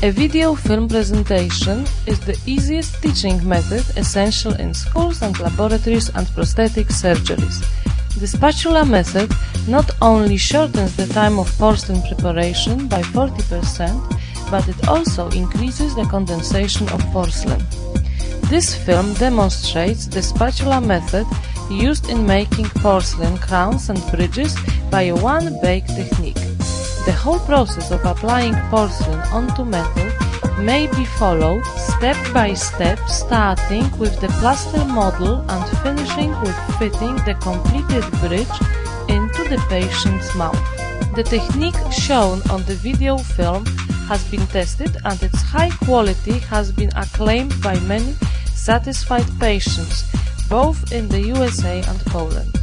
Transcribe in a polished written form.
A video film presentation is the easiest teaching method essential in schools and laboratories and prosthetic surgeries. The spatula method not only shortens the time of porcelain preparation by 40%, but it also increases the condensation of porcelain. This film demonstrates the spatula method used in making porcelain crowns and bridges by a one-bake technique. The whole process of applying porcelain onto metal may be followed step by step, starting with the plaster model and finishing with fitting the completed bridge into the patient's mouth. The technique shown on the video film has been tested and its high quality has been acclaimed by many satisfied patients, both in the USA and Poland.